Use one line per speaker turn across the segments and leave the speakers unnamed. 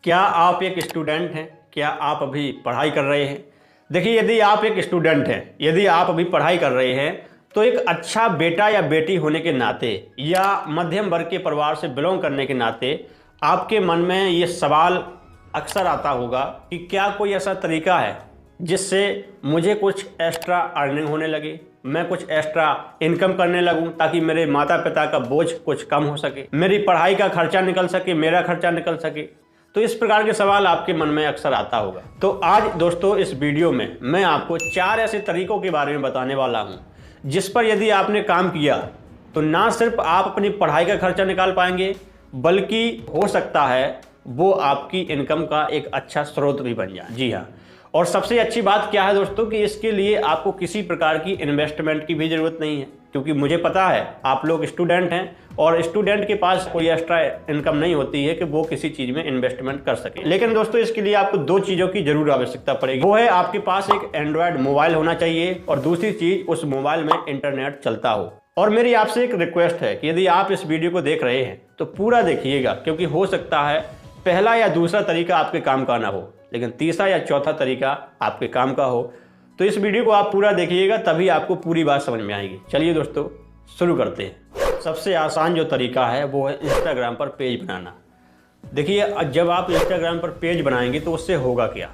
क्या आप एक स्टूडेंट हैं? क्या आप अभी पढ़ाई कर रहे हैं? देखिए, यदि आप एक स्टूडेंट हैं, यदि आप अभी पढ़ाई कर रहे हैं, तो एक अच्छा बेटा या बेटी होने के नाते या मध्यम वर्ग के परिवार से बिलोंग करने के नाते आपके मन में ये सवाल अक्सर आता होगा कि क्या कोई ऐसा तरीका है जिससे मुझे कुछ एक्स्ट्रा अर्निंग होने लगे, मैं कुछ एक्स्ट्रा इनकम करने लगूं, ताकि मेरे माता पिता का बोझ कुछ कम हो सके, मेरी पढ़ाई का खर्चा निकल सके, मेरा खर्चा निकल सके। तो इस प्रकार के सवाल आपके मन में अक्सर आता होगा। तो आज दोस्तों इस वीडियो में मैं आपको 4 ऐसे तरीकों के बारे में बताने वाला हूं, जिस पर यदि आपने काम किया तो ना सिर्फ आप अपनी पढ़ाई का खर्चा निकाल पाएंगे, बल्कि हो सकता है वो आपकी इनकम का एक अच्छा स्रोत भी बन जाए। जी हाँ, और सबसे अच्छी बात क्या है दोस्तों कि इसके लिए आपको किसी प्रकार की इन्वेस्टमेंट की भी ज़रूरत नहीं है, क्योंकि मुझे पता है आप लोग स्टूडेंट हैं और स्टूडेंट के पास कोई एक्स्ट्रा इनकम नहीं होती है कि वो किसी चीज़ में इन्वेस्टमेंट कर सके। लेकिन दोस्तों इसके लिए आपको 2 चीज़ों की जरूर आवश्यकता पड़ेगी। वो है आपके पास एक एंड्रॉयड मोबाइल होना चाहिए और दूसरी चीज़ उस मोबाइल में इंटरनेट चलता हो। और मेरी आपसे एक रिक्वेस्ट है कि यदि आप इस वीडियो को देख रहे हैं तो पूरा देखिएगा, क्योंकि हो सकता है पहला या दूसरा तरीका आपके काम का ना हो, लेकिन तीसरा या चौथा तरीका आपके काम का हो। तो इस वीडियो को आप पूरा देखिएगा, तभी आपको पूरी बात समझ में आएगी। चलिए दोस्तों शुरू करते हैं। सबसे आसान जो तरीका है वो है इंस्टाग्राम पर पेज बनाना। देखिए, जब आप इंस्टाग्राम पर पेज बनाएंगे तो उससे होगा क्या।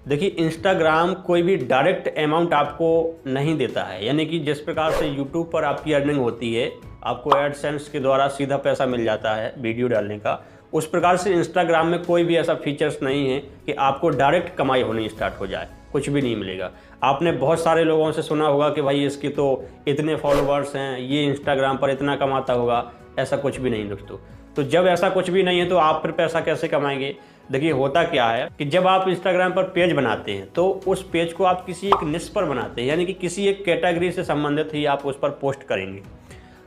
देखिए, इंस्टाग्राम कोई भी डायरेक्ट अमाउंट आपको नहीं देता है, यानी कि जिस प्रकार से यूट्यूब पर आपकी अर्निंग होती है, आपको एडसेंस के द्वारा सीधा पैसा मिल जाता है वीडियो डालने का, उस प्रकार से इंस्टाग्राम में कोई भी ऐसा फीचर्स नहीं है कि आपको डायरेक्ट कमाई होनी स्टार्ट हो जाए। कुछ भी नहीं मिलेगा। आपने बहुत सारे लोगों से सुना होगा कि भाई इसकी तो इतने फॉलोअर्स हैं, ये इंस्टाग्राम पर इतना कमाता होगा। ऐसा कुछ भी नहीं दोस्तों। तो जब ऐसा कुछ भी नहीं है तो आप फिर पैसा कैसे कमाएंगे। देखिए, होता क्या है कि जब आप इंस्टाग्राम पर पेज बनाते हैं तो उस पेज को आप किसी एक निश पर बनाते हैं, यानी कि किसी एक कैटेगरी से संबंधित ही आप उस पर पोस्ट करेंगे।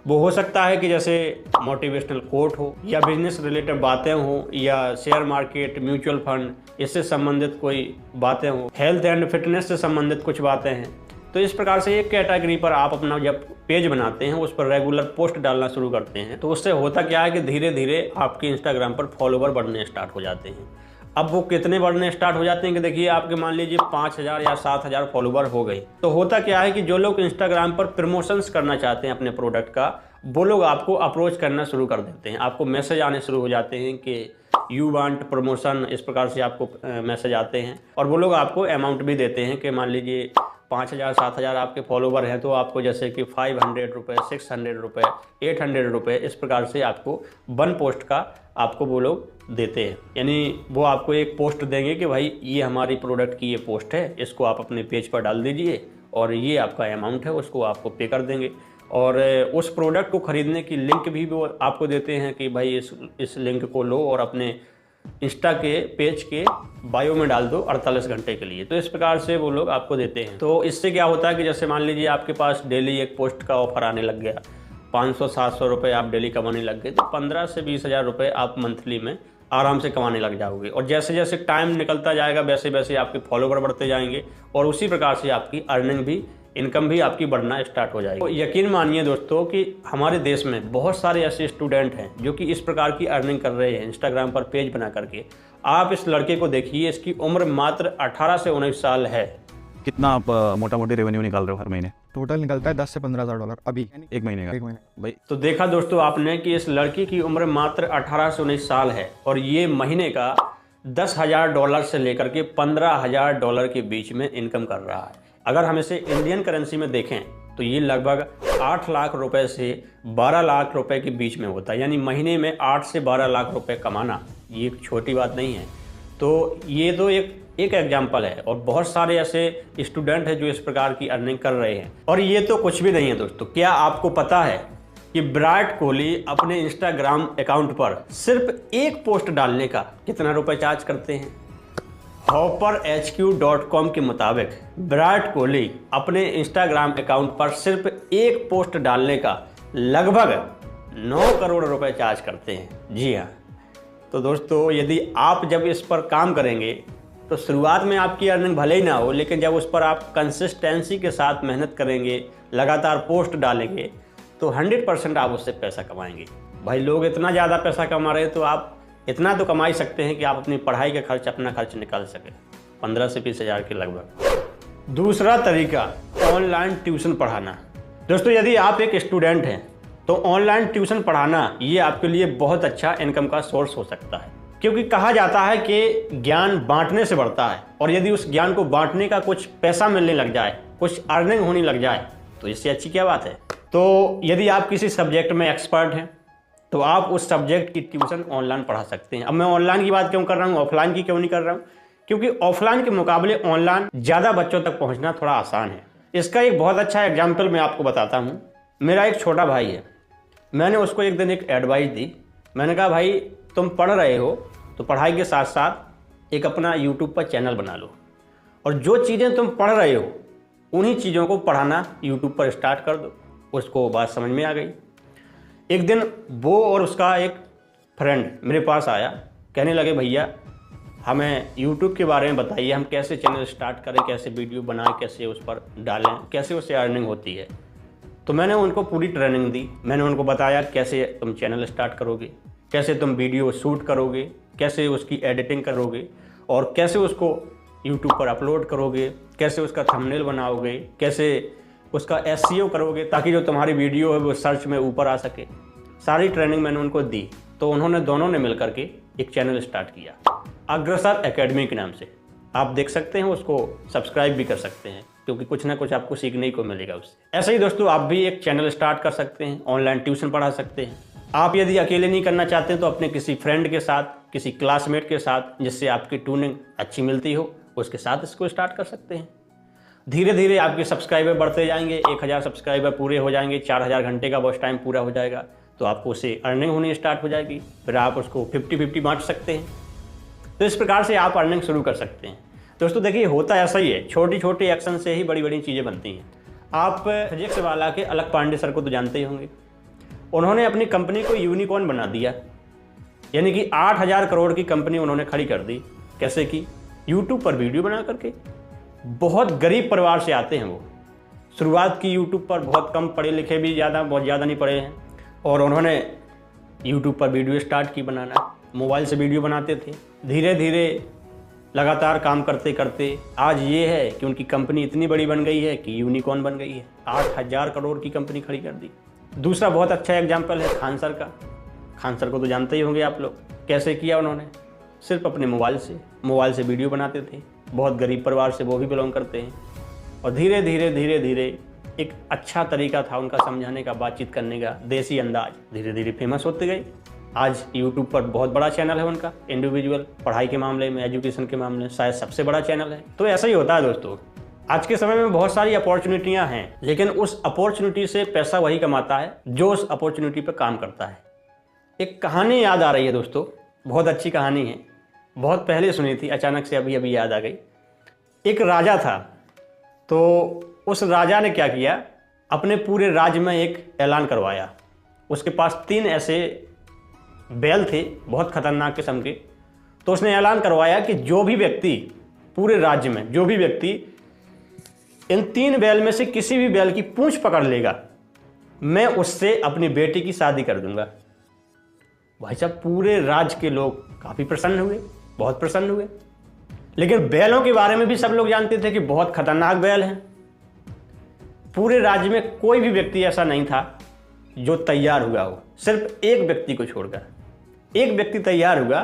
वो हो सकता है कि जैसे मोटिवेशनल कोट हो, या बिजनेस रिलेटेड बातें हो, या शेयर मार्केट, म्यूचुअल फंड, इससे संबंधित कोई बातें हो, हेल्थ एंड फिटनेस से संबंधित कुछ बातें हैं। तो इस प्रकार से एक कैटेगरी पर आप अपना जब पेज बनाते हैं उस पर रेगुलर पोस्ट डालना शुरू करते हैं, तो उससे होता क्या है कि धीरे धीरे आपके इंस्टाग्राम पर फॉलोवर बढ़ने स्टार्ट हो जाते हैं। अब वो कितने बढ़ने स्टार्ट हो जाते हैं कि देखिए, आपके मान लीजिए 5000 या 7000 फॉलोवर हो गए, तो होता क्या है कि जो लोग इंस्टाग्राम पर प्रमोशंस करना चाहते हैं अपने प्रोडक्ट का, वो लोग आपको अप्रोच करना शुरू कर देते हैं। आपको मैसेज आने शुरू हो जाते हैं कि यू वांट प्रमोशन, इस प्रकार से आपको मैसेज आते हैं, और वो लोग आपको अमाउंट भी देते हैं कि मान लीजिए 5000 7000 आपके फॉलोवर हैं तो आपको जैसे कि 500 रुपये, 600 रुपये, 800 रुपये, इस प्रकार से आपको 1 पोस्ट का आपको वो लोग देते हैं। यानी वो आपको एक पोस्ट देंगे कि भाई ये हमारी प्रोडक्ट की ये पोस्ट है, इसको आप अपने पेज पर डाल दीजिए और ये आपका अमाउंट है, उसको आपको पे कर देंगे। और उस प्रोडक्ट को ख़रीदने की लिंक भी वो आपको देते हैं कि भाई इस लिंक को लो और अपने इंस्टा के पेज के बायो में डाल दो 48 घंटे के लिए। तो इस प्रकार से वो लोग आपको देते हैं। तो इससे क्या होता है कि जैसे मान लीजिए आपके पास डेली एक पोस्ट का ऑफर आने लग गया, 500-700 रुपये आप डेली कमाने लग गए, तो 15 से 20 हज़ार रुपये आप मंथली में आराम से कमाने लग जाओगे। और जैसे जैसे टाइम निकलता जाएगा वैसे वैसे आपके फॉलोवर बढ़ते जाएंगे और उसी प्रकार से आपकी अर्निंग भी, इनकम भी आपकी बढ़ना स्टार्ट हो जाएगी। तो यकीन मानिए दोस्तों कि हमारे देश में बहुत सारे ऐसे स्टूडेंट हैं जो कि इस प्रकार की अर्निंग कर रहे हैं इंस्टाग्राम पर पेज बना करके। आप इस लड़के को देखिए, इसकी उम्र मात्र 18 से 19 साल है।
कितना आप मोटा मोटी रेवेन्यू निकाल रहे हो हर महीने?
टोटल निकलता है 10 से 15,000 डॉलर अभी
एक महीने का।
भाई
तो देखा दोस्तों आपने कि इस लड़की की उम्र मात्र 18 से 19 साल है और ये महीने का 10,000 डॉलर से लेकर के 15,000 डॉलर के बीच में इनकम कर रहा है। अगर हम इसे इंडियन करेंसी में देखें तो ये लगभग 8 लाख रुपए से 12 लाख रुपए के बीच में होता है। यानी महीने में 8 से 12 लाख रुपए कमाना ये एक छोटी बात नहीं है। तो ये तो एक एग्जाम्पल है, और बहुत सारे ऐसे स्टूडेंट हैं जो इस प्रकार की अर्निंग कर रहे हैं। और ये तो कुछ भी नहीं है दोस्तों। क्या आपको पता है कि विराट कोहली अपने इंस्टाग्राम अकाउंट पर सिर्फ एक पोस्ट डालने का कितना रुपए चार्ज करते हैं? hopperhq.com के मुताबिक विराट कोहली अपने इंस्टाग्राम अकाउंट पर सिर्फ एक पोस्ट डालने का लगभग 9 करोड़ रुपए चार्ज करते हैं। जी हाँ, तो दोस्तों यदि आप जब इस पर काम करेंगे तो शुरुआत में आपकी अर्निंग भले ही ना हो, लेकिन जब उस पर आप कंसिस्टेंसी के साथ मेहनत करेंगे, लगातार पोस्ट डालेंगे, तो 100% आप उससे पैसा कमाएंगे। भाई लोग इतना ज़्यादा पैसा कमा रहे हैं तो आप इतना तो कमा ही सकते हैं कि आप अपनी पढ़ाई का खर्च, अपना खर्च निकाल सकें 15 से 20 हज़ार के लगभग। दूसरा तरीका, ऑनलाइन ट्यूशन पढ़ाना। दोस्तों, यदि आप एक स्टूडेंट हैं तो ऑनलाइन ट्यूशन पढ़ाना ये आपके लिए बहुत अच्छा इनकम का सोर्स हो सकता है, क्योंकि कहा जाता है कि ज्ञान बांटने से बढ़ता है, और यदि उस ज्ञान को बांटने का कुछ पैसा मिलने लग जाए, कुछ अर्निंग होने लग जाए, तो इससे अच्छी क्या बात है। तो यदि आप किसी सब्जेक्ट में एक्सपर्ट हैं तो आप उस सब्जेक्ट की ट्यूशन ऑनलाइन पढ़ा सकते हैं। अब मैं ऑनलाइन की बात क्यों कर रहा हूँ, ऑफलाइन की क्यों नहीं कर रहा हूँ? क्योंकि ऑफलाइन के मुकाबले ऑनलाइन ज़्यादा बच्चों तक पहुँचना थोड़ा आसान है। इसका एक बहुत अच्छा एग्जाम्पल मैं आपको बताता हूँ। मेरा एक छोटा भाई है, मैंने उसको एक दिन एक एडवाइस दी। मैंने कहा, भाई तुम पढ़ रहे हो तो पढ़ाई के साथ साथ एक अपना यूट्यूब पर चैनल बना लो, और जो चीज़ें तुम पढ़ रहे हो उन्हीं चीज़ों को पढ़ाना यूट्यूब पर स्टार्ट कर दो। उसको बात समझ में आ गई। एक दिन वो और उसका एक फ्रेंड मेरे पास आया, कहने लगे, भैया हमें यूट्यूब के बारे में बताइए, हम कैसे चैनल स्टार्ट करें, कैसे वीडियो बनाएं, कैसे उस पर डालें, कैसे उससे अर्निंग होती है। तो मैंने उनको पूरी ट्रेनिंग दी। मैंने उनको बताया कैसे तुम चैनल स्टार्ट करोगे, कैसे तुम वीडियो शूट करोगे, कैसे उसकी एडिटिंग करोगे, और कैसे उसको यूट्यूब पर अपलोड करोगे, कैसे उसका थंबनेल बनाओगे, कैसे उसका SEO करोगे ताकि जो तुम्हारी वीडियो है वो सर्च में ऊपर आ सके। सारी ट्रेनिंग मैंने उनको दी। तो उन्होंने दोनों ने मिलकर के एक चैनल स्टार्ट किया, अग्रसर एकेडमी के नाम से। आप देख सकते हैं, उसको सब्सक्राइब भी कर सकते हैं, क्योंकि कुछ ना कुछ आपको सीखने को मिलेगा उससे। ऐसे ही दोस्तों, आप भी एक चैनल स्टार्ट कर सकते हैं, ऑनलाइन ट्यूशन पढ़ा सकते हैं। आप यदि अकेले नहीं करना चाहते हैं तो अपने किसी फ्रेंड के साथ, किसी क्लासमेट के साथ जिससे आपकी ट्यूनिंग अच्छी मिलती हो, उसके साथ इसको स्टार्ट कर सकते हैं। धीरे धीरे आपके सब्सक्राइबर बढ़ते जाएंगे, 1000 सब्सक्राइबर पूरे हो जाएंगे, 4000 घंटे का वॉच टाइम पूरा हो जाएगा, तो आपको उससे अर्निंग होनी स्टार्ट हो जाएगी। फिर आप उसको 50-50 बांट सकते हैं। तो इस प्रकार से आप अर्निंग शुरू कर सकते हैं। दोस्तों देखिए, होता ऐसा ही है, छोटी छोटी एक्शन से ही बड़ी बड़ी चीज़ें बनती हैं। आप फिजिक्स वाला के अलख पांडे सर को तो जानते ही होंगे। उन्होंने अपनी कंपनी को यूनिकॉर्न बना दिया, यानी कि 8000 करोड़ की कंपनी उन्होंने खड़ी कर दी। कैसे की? यूट्यूब पर वीडियो बना करके। बहुत गरीब परिवार से आते हैं वो, शुरुआत की यूट्यूब पर, बहुत कम पढ़े लिखे भी, बहुत ज़्यादा नहीं पढ़े हैं, और उन्होंने यूट्यूब पर वीडियो स्टार्ट की बनाना। मोबाइल से वीडियो बनाते थे। धीरे धीरे लगातार काम करते करते आज ये है कि उनकी कंपनी इतनी बड़ी बन गई है कि यूनिकॉर्न बन गई है। 8000 करोड़ की कंपनी खड़ी कर दी। दूसरा बहुत अच्छा एग्जाम्पल है खान सर का। खान सर को तो जानते ही होंगे आप लोग। कैसे किया उन्होंने? सिर्फ अपने मोबाइल से वीडियो बनाते थे। बहुत गरीब परिवार से वो भी बिलोंग करते हैं, और धीरे धीरे एक अच्छा तरीका था उनका समझाने का, बातचीत करने का, देसी अंदाज। धीरे धीरे फेमस होते गए। आज यूट्यूब पर बहुत बड़ा चैनल है उनका, इंडिविजुअल पढ़ाई के मामले में, एजुकेशन के मामले में शायद सबसे बड़ा चैनल है। तो ऐसा ही होता है दोस्तों। आज के समय में बहुत सारी अपॉर्चुनिटियां हैं, लेकिन उस अपॉर्चुनिटी से पैसा वही कमाता है जो उस अपॉर्चुनिटी पर काम करता है। एक कहानी याद आ रही है दोस्तों, बहुत अच्छी कहानी है, बहुत पहले सुनी थी, अचानक से अभी याद आ गई। एक राजा था, तो उस राजा ने क्या किया, अपने पूरे राज्य में एक ऐलान करवाया। उसके पास 3 ऐसे बैल थे, बहुत खतरनाक किस्म के। तो उसने ऐलान करवाया कि जो भी व्यक्ति पूरे राज्य में, जो भी व्यक्ति इन 3 बैल में से किसी भी बैल की पूंछ पकड़ लेगा, मैं उससे अपनी बेटी की शादी कर दूंगा। भाई साहब, पूरे राज्य के लोग काफ़ी प्रसन्न हुए, बहुत प्रसन्न हुए। लेकिन बैलों के बारे में भी सब लोग जानते थे कि बहुत खतरनाक बैल हैं। पूरे राज्य में कोई भी व्यक्ति ऐसा नहीं था जो तैयार हुआ हो, सिर्फ एक व्यक्ति को छोड़कर। एक व्यक्ति तैयार हुआ,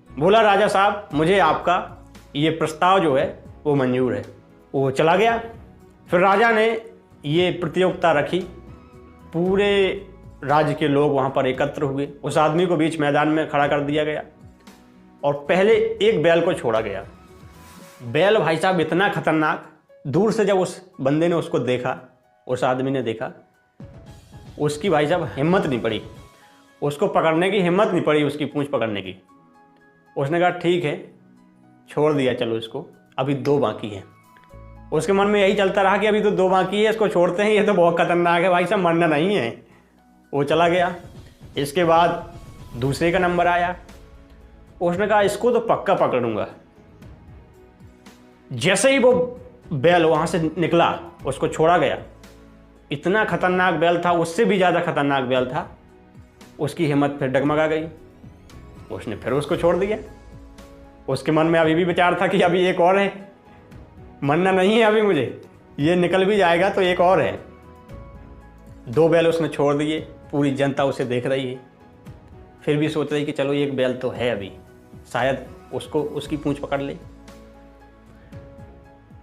बोला, राजा साहब मुझे आपका ये प्रस्ताव जो है वो मंजूर है। वो चला गया। फिर राजा ने ये प्रतियोगिता रखी, पूरे राज्य के लोग वहाँ पर एकत्र हुए। उस आदमी को बीच मैदान में खड़ा कर दिया गया और पहले एक बैल को छोड़ा गया। बैल भाई साहब इतना खतरनाक, दूर से जब उस बंदे ने उसको देखा, उस आदमी ने देखा, उसकी भाई साहब हिम्मत नहीं पड़ी, उसको पकड़ने की हिम्मत नहीं पड़ी, उसकी पूंछ पकड़ने की। उसने कहा ठीक है, छोड़ दिया, चलो इसको, अभी 2 बाकी हैं। उसके मन में यही चलता रहा कि अभी तो 2 बाकी है, इसको छोड़ते हैं, ये तो बहुत खतरनाक है, भाई साहब मरना नहीं है। वो चला गया। इसके बाद दूसरे का नंबर आया। उसने कहा इसको तो पक्का पकड़ूंगा। जैसे ही वो बैल वहां से निकला, उसको छोड़ा गया। इतना खतरनाक बैल था, उससे भी ज़्यादा खतरनाक बैल था। उसकी हिम्मत फिर डगमगा गई। उसने फिर उसको छोड़ दिया। उसके मन में अभी भी विचार था कि अभी एक और है, मरना नहीं है अभी मुझे, ये निकल भी जाएगा तो एक और है। 2 बैल उसने छोड़ दिए, पूरी जनता उसे देख रही है, फिर भी सोच रही कि चलो एक बैल तो है अभी, शायद उसको उसकी पूंछ पकड़ ले।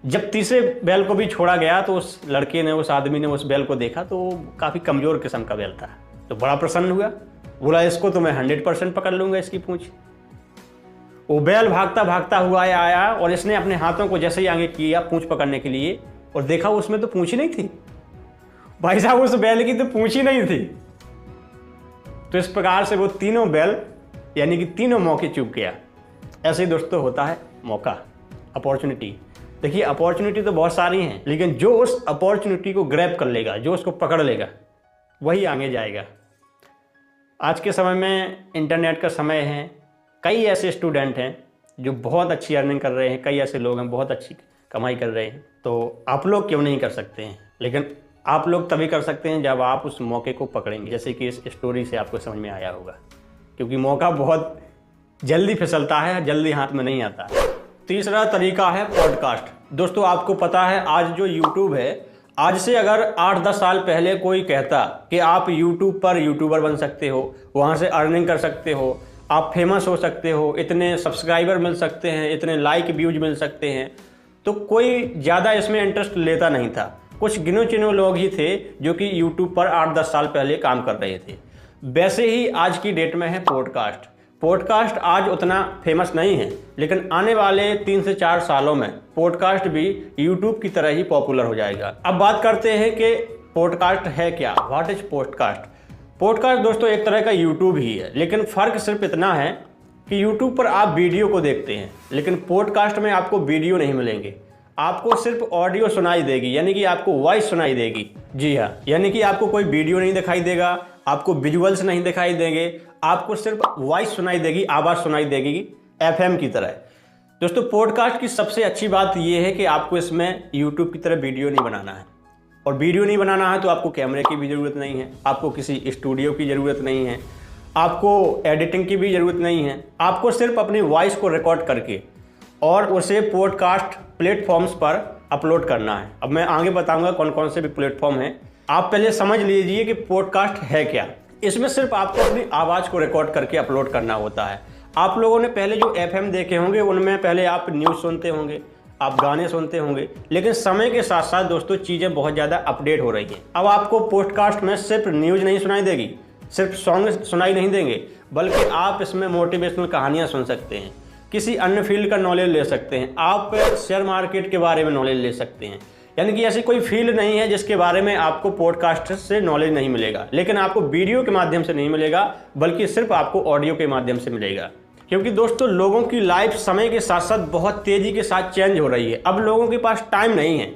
जब तीसरे बैल को भी छोड़ा गया तो उस लड़के ने, उस आदमी ने उस बैल को देखा तो काफ़ी कमज़ोर किस्म का बैल था, तो बड़ा प्रसन्न हुआ, बोला इसको तो मैं 100% पकड़ लूँगा, इसकी पूंछ। वो बैल भागता भागता हुआ आया और इसने अपने हाथों को जैसे ही आगे किया पूंछ पकड़ने के लिए, और देखा उसमें तो पूंछ ही नहीं थी। भाई साहब, उस बैल की तो पूंछ ही नहीं थी। तो इस प्रकार से वो तीनों बैल यानी कि तीनों मौके चूक गया। ऐसे ही दोस्तों होता है मौका, अपॉर्चुनिटी। देखिए, अपॉर्चुनिटी तो बहुत सारी हैं, लेकिन जो उस अपॉर्चुनिटी को ग्रैब कर लेगा, जो उसको पकड़ लेगा, वही आगे जाएगा। आज के समय में इंटरनेट का समय है, कई ऐसे स्टूडेंट हैं जो बहुत अच्छी अर्निंग कर रहे हैं, कई ऐसे लोग हैं बहुत अच्छी कमाई कर रहे हैं। तो आप लोग क्यों नहीं कर सकते हैं? लेकिन आप लोग तभी कर सकते हैं जब आप उस मौके को पकड़ेंगे, जैसे कि इस स्टोरी से आपको समझ में आया होगा, क्योंकि मौका बहुत जल्दी फिसलता है, जल्दी हाथ में नहीं आता। तीसरा तरीका है पॉडकास्ट। दोस्तों, आपको पता है आज जो यूट्यूब है, आज से अगर 8-10 साल पहले कोई कहता कि आप यूट्यूब पर यूट्यूबर बन सकते हो, वहाँ से अर्निंग कर सकते हो, आप फेमस हो सकते हो, इतने सब्सक्राइबर मिल सकते हैं, इतने लाइक व्यूज मिल सकते हैं, तो कोई ज़्यादा इसमें इंटरेस्ट लेता नहीं था। कुछ गिनो चुनो लोग ही थे जो कि यूट्यूब पर 8-10 साल पहले काम कर रहे थे। वैसे ही आज की डेट में है पॉडकास्ट। पॉडकास्ट आज उतना फेमस नहीं है, लेकिन आने वाले 3 से 4 सालों में पॉडकास्ट भी यूट्यूब की तरह ही पॉपुलर हो जाएगा। अब बात करते हैं कि पॉडकास्ट है क्या, व्हाट इज पॉडकास्ट। पॉडकास्ट दोस्तों एक तरह का यूट्यूब ही है, लेकिन फ़र्क सिर्फ इतना है कि यूट्यूब पर आप वीडियो को देखते हैं, लेकिन पॉडकास्ट में आपको वीडियो नहीं मिलेंगे, आपको सिर्फ ऑडियो सुनाई देगी, यानी कि आपको वॉइस सुनाई देगी। जी हाँ, यानी कि आपको कोई वीडियो नहीं दिखाई देगा, आपको विजुअल्स नहीं दिखाई देंगे, आपको सिर्फ वॉइस सुनाई देगी, आवाज़ सुनाई देगी FM की तरह। दोस्तों, पॉडकास्ट की सबसे अच्छी बात यह है कि आपको इसमें यूट्यूब की तरह वीडियो नहीं बनाना है, और वीडियो नहीं बनाना है तो आपको कैमरे की भी ज़रूरत नहीं है, आपको किसी स्टूडियो की ज़रूरत नहीं है, आपको एडिटिंग की भी ज़रूरत नहीं है। आपको सिर्फ अपनी वॉइस को रिकॉर्ड करके और उसे पॉडकास्ट प्लेटफॉर्म्स पर अपलोड करना है। अब मैं आगे बताऊंगा कौन कौन से भी प्लेटफॉर्म हैं। आप पहले समझ लीजिए कि पॉडकास्ट है क्या। इसमें सिर्फ आपको अपनी आवाज़ को रिकॉर्ड करके अपलोड करना होता है। आप लोगों ने पहले जो FM देखे होंगे उनमें पहले आप न्यूज़ सुनते होंगे, आप गाने सुनते होंगे, लेकिन समय के साथ साथ दोस्तों चीज़ें बहुत ज़्यादा अपडेट हो रही हैं। अब आपको पॉडकास्ट में सिर्फ न्यूज़ नहीं सुनाई देगी, सिर्फ सॉन्ग सुनाई नहीं देंगे, बल्कि आप इसमें मोटिवेशनल कहानियाँ सुन सकते हैं, किसी अन्य फील्ड का नॉलेज ले सकते हैं, आप शेयर मार्केट के बारे में नॉलेज ले सकते हैं। यानी कि ऐसी कोई फील्ड नहीं है जिसके बारे में आपको पॉडकास्ट से नॉलेज नहीं मिलेगा, लेकिन आपको वीडियो के माध्यम से नहीं मिलेगा, बल्कि सिर्फ आपको ऑडियो के माध्यम से मिलेगा। क्योंकि दोस्तों लोगों की लाइफ समय के साथ साथ बहुत तेज़ी के साथ चेंज हो रही है। अब लोगों के पास टाइम नहीं है।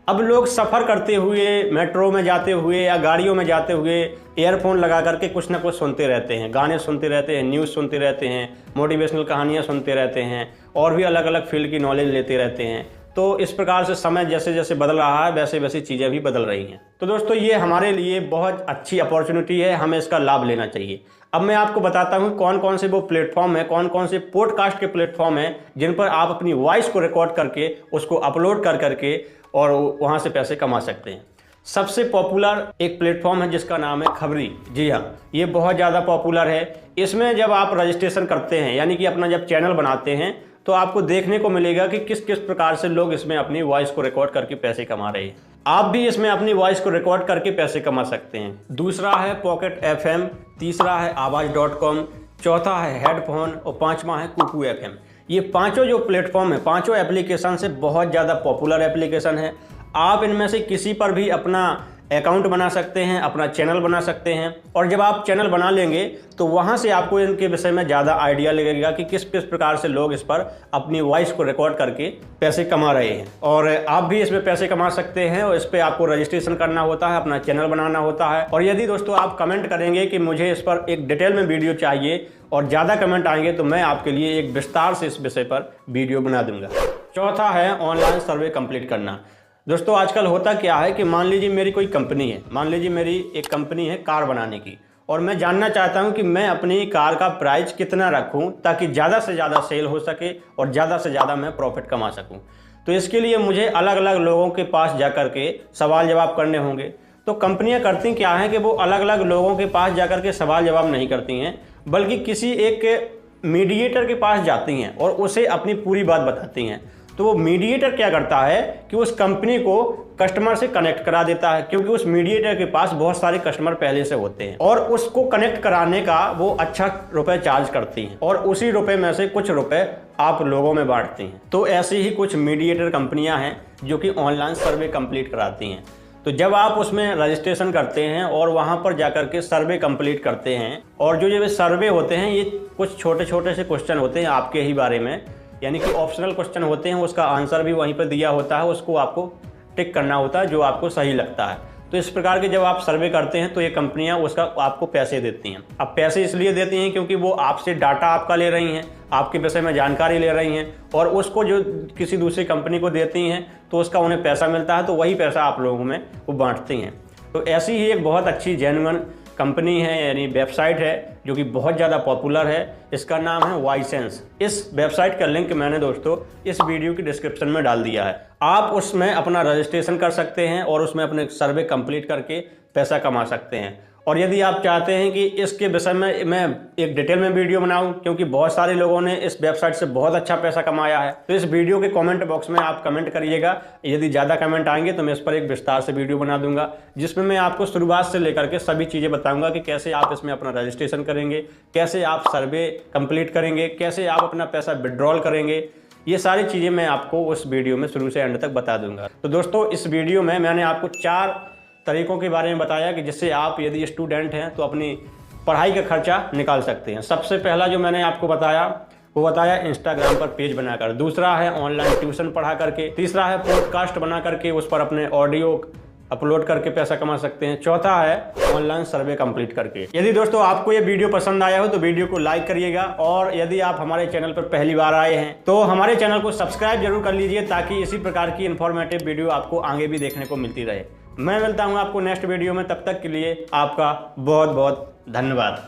अब लोग सफ़र करते हुए, मेट्रो में जाते हुए या गाड़ियों में जाते हुए ईयरफोन लगा करके कुछ ना कुछ सुनते रहते हैं, गाने सुनते रहते हैं, न्यूज़ सुनते रहते हैं, मोटिवेशनल कहानियाँ सुनते रहते हैं, और भी अलग अलग फील्ड की नॉलेज लेते रहते हैं। तो इस प्रकार से समय जैसे जैसे बदल रहा है, वैसे वैसे चीज़ें भी बदल रही हैं। तो दोस्तों ये हमारे लिए बहुत अच्छी अपॉर्चुनिटी है, हमें इसका लाभ लेना चाहिए। अब मैं आपको बताता हूँ कौन कौन से वो प्लेटफॉर्म है, कौन कौन से पॉडकास्ट के प्लेटफॉर्म हैं जिन पर आप अपनी वॉइस को रिकॉर्ड करके उसको अपलोड कर करके और वहाँ से पैसे कमा सकते हैं। सबसे पॉपुलर एक प्लेटफॉर्म है जिसका नाम है खबरी। जी हाँ, ये बहुत ज़्यादा पॉपुलर है। इसमें जब आप रजिस्ट्रेशन करते हैं, यानी कि अपना जब चैनल बनाते हैं, तो आपको देखने को मिलेगा कि किस किस प्रकार से लोग इसमें अपनी वॉइस को रिकॉर्ड करके पैसे कमा रहे हैं। आप भी इसमें अपनी वॉइस को रिकॉर्ड करके पैसे कमा सकते हैं। दूसरा है पॉकेट FM, तीसरा है आवाज़.com, चौथा है हेडफोन और पांचवा है कुकू FM। ये पांचों जो प्लेटफॉर्म है, पांचों एप्लीकेशन से बहुत ज़्यादा पॉपुलर एप्लीकेशन है। आप इनमें से किसी पर भी अपना अकाउंट बना सकते हैं, अपना चैनल बना सकते हैं, और जब आप चैनल बना लेंगे तो वहाँ से आपको इनके विषय में ज़्यादा आइडिया लगेगा कि किस किस प्रकार से लोग इस पर अपनी वॉइस को रिकॉर्ड करके पैसे कमा रहे हैं। और आप भी इसमें पैसे कमा सकते हैं, और इस पर आपको रजिस्ट्रेशन करना होता है, अपना चैनल बनाना होता है। और यदि दोस्तों आप कमेंट करेंगे कि मुझे इस पर एक डिटेल में वीडियो चाहिए और ज़्यादा कमेंट आएंगे तो मैं आपके लिए एक विस्तार से इस विषय पर वीडियो बना दूंगा। चौथा है ऑनलाइन सर्वे कंप्लीट करना। दोस्तों आजकल होता क्या है कि मान लीजिए मेरी कोई कंपनी है, मान लीजिए मेरी एक कंपनी है कार बनाने की, और मैं जानना चाहता हूं कि मैं अपनी कार का प्राइस कितना रखूं ताकि ज़्यादा से ज़्यादा सेल हो सके और ज़्यादा से ज़्यादा मैं प्रॉफिट कमा सकूं। तो इसके लिए मुझे अलग अलग लोगों के पास जा कर के सवाल जवाब करने होंगे। तो कंपनियां करती क्या हैं कि वो अलग अलग लोगों के पास जा कर के सवाल जवाब नहीं करती हैं, बल्कि किसी एक मीडिएटर के पास जाती हैं और उसे अपनी पूरी बात बताती हैं। तो वो मीडिएटर क्या करता है कि उस कंपनी को कस्टमर से कनेक्ट करा देता है, क्योंकि उस मीडिएटर के पास बहुत सारे कस्टमर पहले से होते हैं और उसको कनेक्ट कराने का वो अच्छा रुपए चार्ज करती हैं और उसी रुपए में से कुछ रुपए आप लोगों में बांटती हैं। तो ऐसी ही कुछ मीडिएटर कंपनियां हैं जो कि ऑनलाइन सर्वे कंप्लीट कराती हैं। तो जब आप उसमें रजिस्ट्रेशन करते हैं और वहाँ पर जाकर के सर्वे कंप्लीट करते हैं, और जो ये सर्वे होते हैं ये कुछ छोटे छोटे से क्वेश्चन होते हैं आपके ही बारे में, यानी कि ऑप्शनल क्वेश्चन होते हैं, उसका आंसर भी वहीं पर दिया होता है, उसको आपको टिक करना होता है जो आपको सही लगता है। तो इस प्रकार के जब आप सर्वे करते हैं तो ये कंपनियां उसका आपको पैसे देती हैं। अब पैसे इसलिए देती हैं क्योंकि वो आपसे डाटा आपका ले रही हैं, आपके विषय में जानकारी ले रही हैं और उसको जो किसी दूसरी कंपनी को देती हैं तो उसका उन्हें पैसा मिलता है, तो वही पैसा आप लोगों में वो बांटती हैं। तो ऐसी ही एक बहुत अच्छी जेन्युइन कंपनी है, यानी वेबसाइट है जो कि बहुत ज़्यादा पॉपुलर है। इसका नाम है वाईसेंस। इस वेबसाइट का लिंक मैंने दोस्तों इस वीडियो की डिस्क्रिप्शन में डाल दिया है। आप उसमें अपना रजिस्ट्रेशन कर सकते हैं और उसमें अपने सर्वे कंप्लीट करके पैसा कमा सकते हैं। और यदि आप चाहते हैं कि इसके विषय में मैं एक डिटेल में वीडियो बनाऊं, क्योंकि बहुत सारे लोगों ने इस वेबसाइट से बहुत अच्छा पैसा कमाया है, तो इस वीडियो के कमेंट बॉक्स में आप कमेंट करिएगा। यदि ज़्यादा कमेंट आएंगे तो मैं इस पर एक विस्तार से वीडियो बना दूंगा, जिसमें मैं आपको शुरुआत से लेकर के सभी चीज़ें बताऊंगा कि कैसे आप इसमें अपना रजिस्ट्रेशन करेंगे, कैसे आप सर्वे कंप्लीट करेंगे, कैसे आप अपना पैसा विड्रॉल करेंगे। ये सारी चीज़ें मैं आपको उस वीडियो में शुरू से एंड तक बता दूंगा। तो दोस्तों इस वीडियो में मैंने आपको 4 तरीकों के बारे में बताया कि जिससे आप यदि स्टूडेंट हैं तो अपनी पढ़ाई का खर्चा निकाल सकते हैं। सबसे पहला जो मैंने आपको बताया वो बताया इंस्टाग्राम पर पेज बनाकर, दूसरा है ऑनलाइन ट्यूशन पढ़ा करके, तीसरा है पॉडकास्ट बना करके उस पर अपने ऑडियो अपलोड करके पैसा कमा सकते हैं, चौथा है ऑनलाइन सर्वे कंप्लीट करके। यदि दोस्तों आपको ये वीडियो पसंद आया हो तो वीडियो को लाइक करिएगा, और यदि आप हमारे चैनल पर पहली बार आए हैं तो हमारे चैनल को सब्सक्राइब जरूर कर लीजिए, ताकि इसी प्रकार की इन्फॉर्मेटिव वीडियो आपको आगे भी देखने को मिलती रहे। मैं मिलता हूं आपको नेक्स्ट वीडियो में, तब तक के लिए आपका बहुत बहुत धन्यवाद।